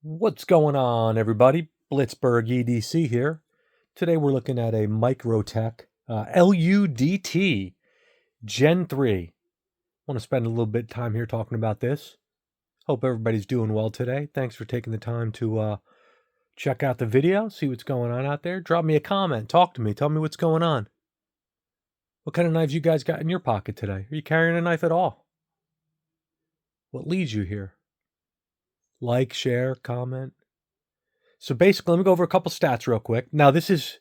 What's going on, everybody? Blitzberg EDC here. Today we're looking at a Microtech L.U.D.T Gen 3. I want to spend a little bit of time here talking about this. Hope everybody's doing well today. Thanks for taking the time to check out the video, see what's going on out there. Drop me a comment, talk to me, tell me what's going on. What kind of knives you guys got in your pocket today? Are you carrying a knife at all? What leads you here? Like, share, comment. So basically, let me go over a couple stats real quick. Now, this is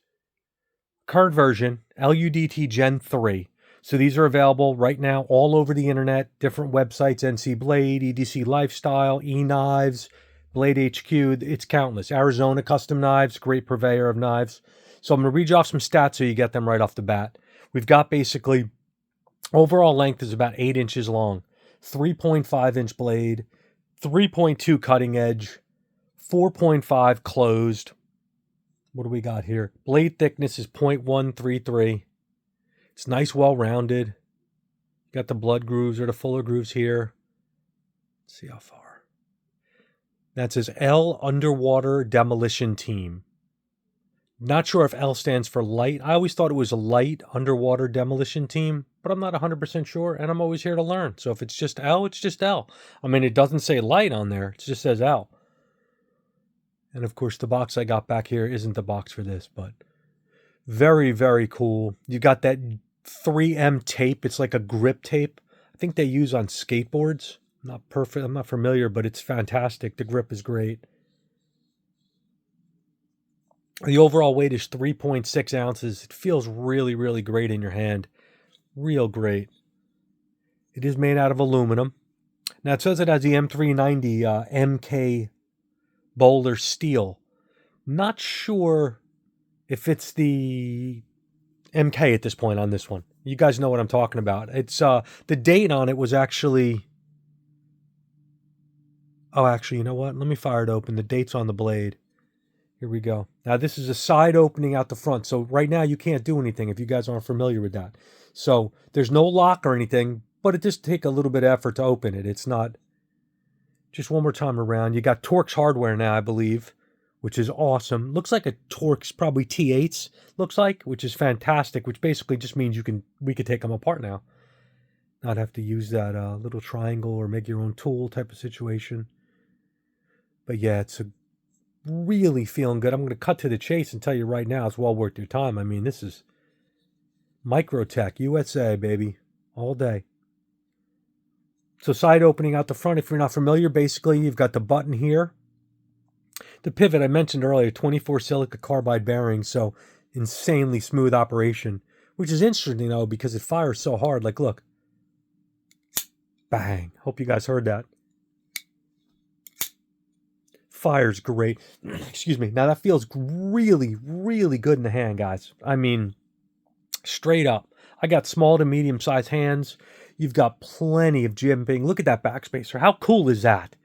current version, L.U.D.T Gen 3. So these are available right now all over the internet, different websites, NC Blade, EDC Lifestyle, eKnives, Blade HQ. It's countless. Arizona Custom Knives, great purveyor of knives. So I'm going to read you off some stats so you get them right off the bat. We've got basically, overall length is about 8 inches long, 3.5-inch blade, 3.2 cutting edge, 4.5 closed. What do we got here? Blade thickness is 0.133. It's nice, well-rounded. Got the blood grooves or the fuller grooves here. Let's see how far. That says L Underwater Demolition Team. Not sure if L stands for light. I always thought it was a light underwater demolition team, but I'm not 100% sure, and I'm always here to learn. So if it's just L, it's just L. I mean, it doesn't say light on there. It just says L. And of course, the box I got back here isn't the box for this, but very, very cool. You got that 3M tape. It's like a grip tape. I think they use on skateboards. Not perfect. I'm not familiar, but it's fantastic. The grip is great. The overall weight is 3.6 ounces. It feels really, really great in your hand. Real great. It is made out of aluminum. Now, it says it has the M390 MK Bowler steel. Not sure if it's the MK at this point on this one. You guys know what I'm talking about. It's the date on it was actually... Oh, actually, you know what? Let me fire it open. The date's on the blade. Here we go. Now, this is a side opening out the front. So right now, you can't do anything if you guys aren't familiar with that. So there's no lock or anything, but it does take a little bit of effort to open it. It's not... Just one more time around. You got Torx hardware now, I believe, which is awesome. Looks like a Torx, probably T8s, looks like, which is fantastic, which basically just means we could take them apart now. Not have to use that little triangle or make your own tool type of situation. But yeah, it's really feeling good. I'm going to cut to the chase and tell you right now, it's well worth your time. I mean, this is Microtech, USA, baby, all day. So side opening out the front, if you're not familiar, basically you've got the button here. The pivot I mentioned earlier, 24 silica carbide bearings, so insanely smooth operation, which is interesting though because it fires so hard. Like, look. Bang. Hope you guys heard that. Fires great. Excuse me. Now that feels really, really good in the hand, guys. I mean, straight up. I got small to medium sized hands. You've got plenty of jimping. Look at that backspacer. How cool is that?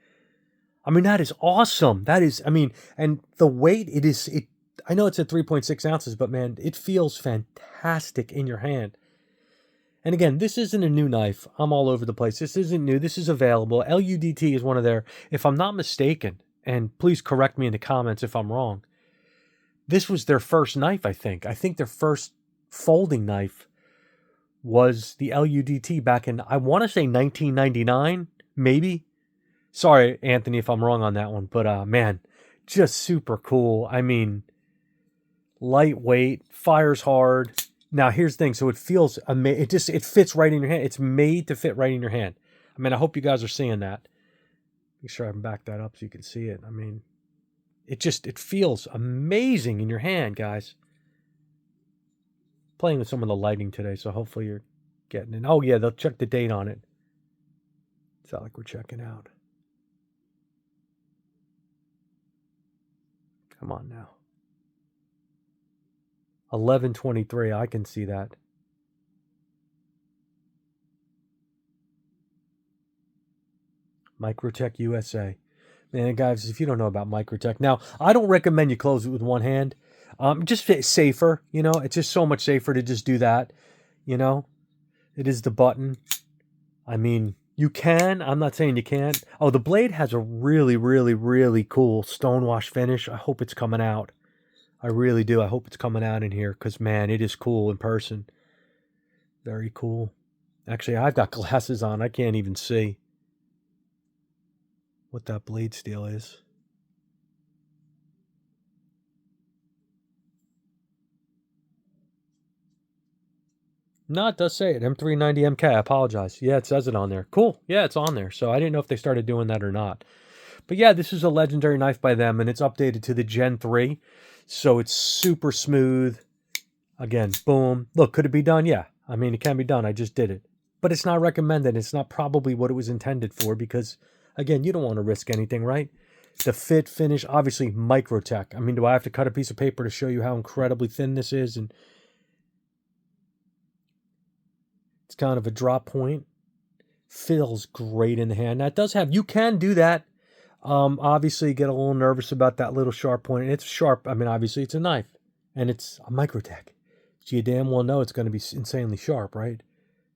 I mean, that is awesome. That is, I mean, and the weight, I know it's at 3.6 ounces, but man, it feels fantastic in your hand. And again, this isn't a new knife. I'm all over the place. This isn't new. This is available. L.U.D.T is one of their, if I'm not mistaken, and please correct me in the comments if I'm wrong, this was their first knife, I think. I think their first folding knife was the L.U.D.T back in, I want to say 1999, maybe. Sorry, Anthony, if I'm wrong on that one. But, man, just super cool. I mean, lightweight, fires hard. Now, here's the thing. So it feels amazing. It fits right in your hand. It's made to fit right in your hand. I mean, I hope you guys are seeing that. Make sure I can back that up so you can see it. I mean, it feels amazing in your hand, guys. Playing with some of the lighting today, so hopefully you're getting it. Oh, yeah, they'll check the date on it. It's not like we're checking out. Come on now. 11/23, I can see that. Microtech USA. Man, guys, if you don't know about Microtech, now, I don't recommend you close it with one hand. Just safer, you know. It's just so much safer to just do that, you know. It is the button. I mean, You can. I'm not saying you can't. Oh, the blade has a really, really, really cool stonewash finish. I hope it's coming out. I really do. I hope it's coming out in here because, man, it is cool in person. Very cool. Actually, I've got glasses on. I can't even see what that blade steel is. No, it does say it. M390MK. I apologize. Yeah, it says it on there. Cool. Yeah, it's on there. So I didn't know if they started doing that or not. But yeah, this is a legendary knife by them, and it's updated to the Gen 3. So it's super smooth. Again, boom. Look, could it be done? Yeah. I mean, it can be done. I just did it. But it's not recommended. It's not probably what it was intended for because, again, you don't want to risk anything, right? The fit, finish, obviously Microtech. I mean, do I have to cut a piece of paper to show you how incredibly thin this is? And it's kind of a drop point. Feels great in the hand. Now, it does have, you can do that. Obviously, get a little nervous about that little sharp point. It's sharp. I mean, obviously, it's a knife. And it's a Microtech. So you damn well know it's going to be insanely sharp, right?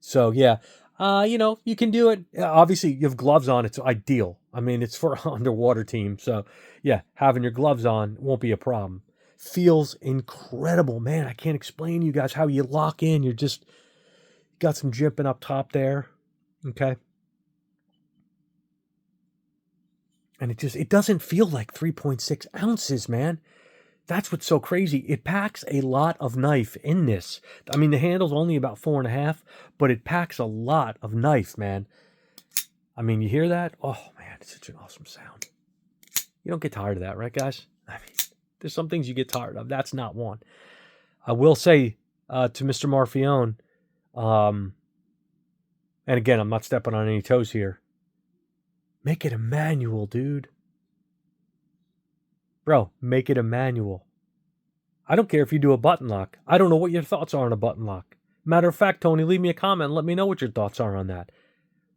So, yeah. You can do it. Obviously, you have gloves on. It's ideal. I mean, it's for underwater team. So, yeah, having your gloves on won't be a problem. Feels incredible. Man, I can't explain to you guys how you lock in. You're just got some jimping up top there. Okay. And it doesn't feel like 3.6 ounces, man. That's what's so crazy. It packs a lot of knife in this. I mean, the handle's only about 4.5, but it packs a lot of knife, man. I mean, you hear that? Oh, man, it's such an awesome sound. You don't get tired of that, right, guys? I mean, there's some things you get tired of. That's not one. I will say to Mr. Marfione, and again, I'm not stepping on any toes here. Make it a manual, dude. Bro, make it a manual. I don't care if you do a button lock. I don't know what your thoughts are on a button lock. Matter of fact, Tony, leave me a comment and let me know what your thoughts are on that.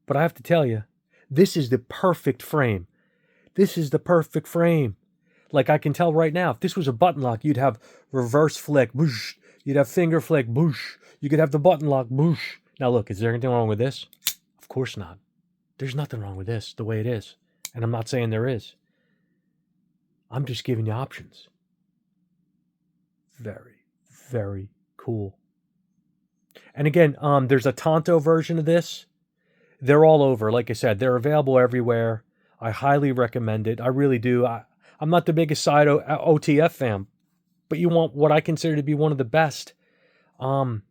But I have to tell you, this is the perfect frame. This is the perfect frame. Like I can tell right now, if this was a button lock, you'd have reverse flick, boosh. You'd have finger flick, boosh. You could have the button lock, boosh. Now look, is there anything wrong with this? Of course not. There's nothing wrong with this the way it is. And I'm not saying there is. I'm just giving you options. Very, very cool. And again, there's a Tonto version of this. They're all over. Like I said, they're available everywhere. I highly recommend it. I really do. I'm not the biggest side OTF fan, but you want what I consider to be one of the best. Going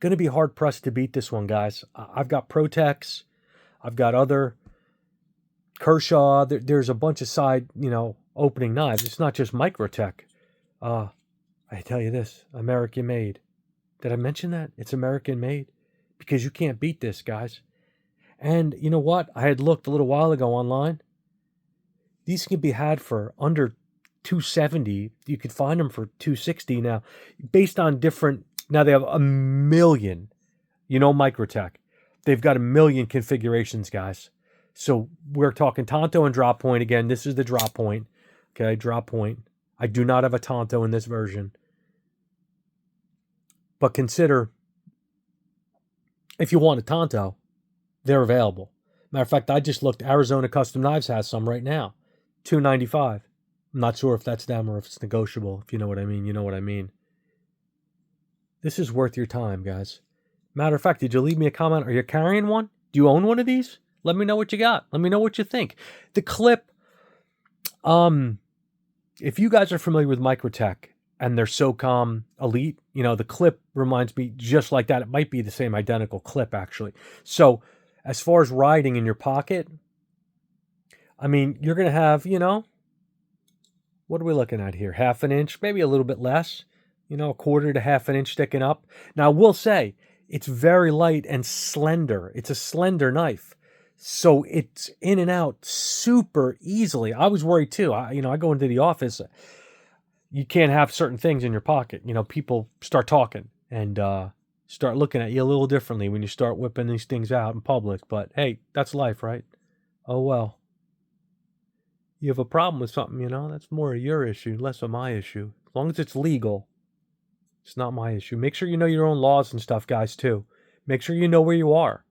to be hard pressed to beat this one, guys. I've got Protex. I've got other Kershaw. There's a bunch of side, opening knives. It's not just Microtech. I tell you this, American made. Did I mention that? It's American made because you can't beat this, guys. And you know what? I had looked a little while ago online. These can be had for under $270. You could find them for $260 now, based on different. Now they have a million. Microtech. They've got a million configurations, guys. So we're talking Tonto and drop point again. This is the drop point. Okay, drop point. I do not have a Tonto in this version. But consider, if you want a Tonto, they're available. Matter of fact, I just looked. Arizona Custom Knives has some right now. $295. I'm not sure if that's them or if it's negotiable. If you know what I mean, you know what I mean. This is worth your time, guys. Matter of fact, did you leave me a comment? Are you carrying one? Do you own one of these? Let me know what you got. Let me know what you think. The clip, if you guys are familiar with Microtech and their SOCOM Elite, the clip reminds me just like that. It might be the same identical clip, actually. So as far as riding in your pocket, I mean, you're going to have, what are we looking at here? Half an inch, maybe a little bit less, a quarter to half an inch sticking up. Now, I will say it's very light and slender. It's a slender knife. So it's in and out super easily. I was worried too. I go into the office. You can't have certain things in your pocket. People start talking and start looking at you a little differently when you start whipping these things out in public. But hey, that's life, right? Oh, well. You have a problem with something, that's more of your issue, less of my issue. As long as it's legal, it's not my issue. Make sure you know your own laws and stuff, guys, too. Make sure you know where you are.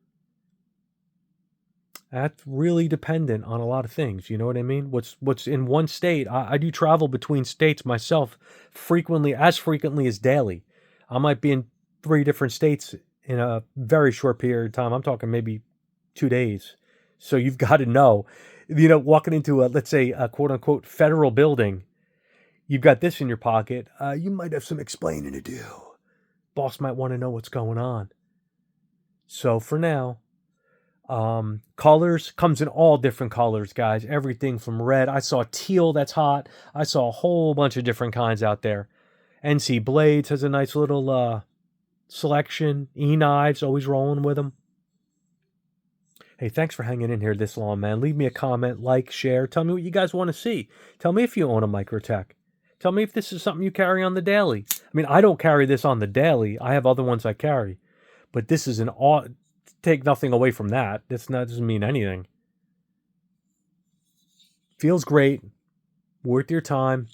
That's really dependent on a lot of things. You know what I mean? What's in one state, I do travel between states myself frequently, as frequently as daily. I might be in 3 different states in a very short period of time. I'm talking maybe 2 days. So you've got to know, walking into let's say a quote unquote federal building, you've got this in your pocket. You might have some explaining to do. Boss might want to know what's going on. So for now, colors comes in all different colors, guys. Everything from red. I saw teal that's hot. I saw a whole bunch of different kinds out there. NC Blades has a nice little selection. E-Knives, always rolling with them. Hey, thanks for hanging in here this long, man. Leave me a comment, like, share. Tell me what you guys want to see. Tell me if you own a Microtech. Tell me if this is something you carry on the daily. I mean, I don't carry this on the daily. I have other ones I carry. But this is take nothing away from that. Doesn't mean anything. Feels great. Worth your time.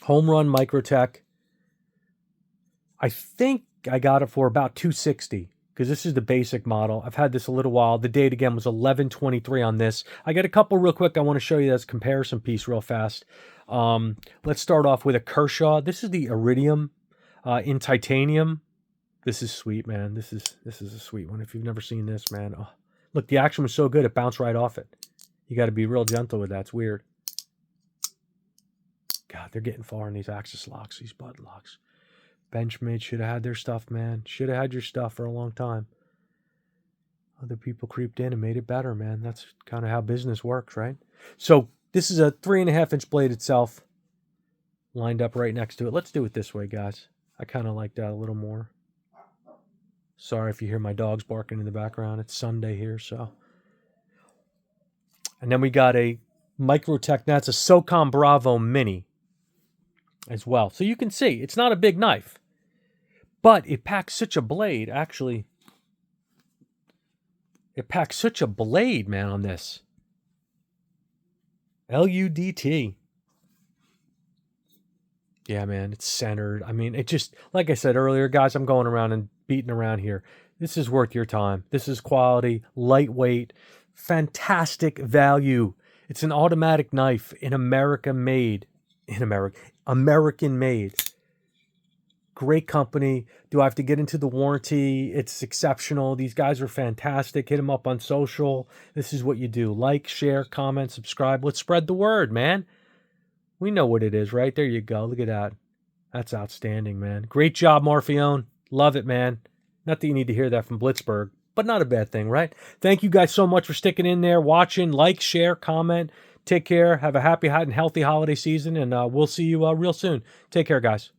Home run Microtech. I think I got it for about $260 because this is the basic model. I've had this a little while. The date again was 11/23 on this. I got a couple real quick. I want to show you this comparison piece real fast. Let's start off with a Kershaw. This is the Iridium in titanium. This is sweet, man. This is a sweet one. If you've never seen this, man. Oh, look, the action was so good, it bounced right off it. You got to be real gentle with that. It's weird. God, they're getting far in these axis locks, these bud locks. Benchmade should have had their stuff, man. Should have had your stuff for a long time. Other people creeped in and made it better, man. That's kind of how business works, right? So this is a 3.5-inch blade itself, lined up right next to it. Let's do it this way, guys. I kind of like that a little more. Sorry if you hear my dogs barking in the background. It's Sunday here, so. And then we got a Microtech. That's a SOCOM Bravo Mini as well. So you can see, it's not a big knife. But it packs such a blade, actually. It packs such a blade, man, on this. L.U.D.T. Yeah, man, it's centered. I mean, it just, like I said earlier, guys, I'm going around and beating around here. This is worth your time. This is quality, lightweight, fantastic value. It's an automatic knife in America made. American made. Great company. Do I have to get into the warranty? It's exceptional. These guys are fantastic. Hit them up on social. This is what you do. Like, share, comment, subscribe. Let's spread the word, man. We know what it is, right? There you go. Look at that. That's outstanding, man. Great job, Marfione. Love it, man. Not that you need to hear that from Blitzberg, but not a bad thing, right? Thank you guys so much for sticking in there, watching. Like, share, comment. Take care. Have a happy, hot, and healthy holiday season, and we'll see you real soon. Take care, guys.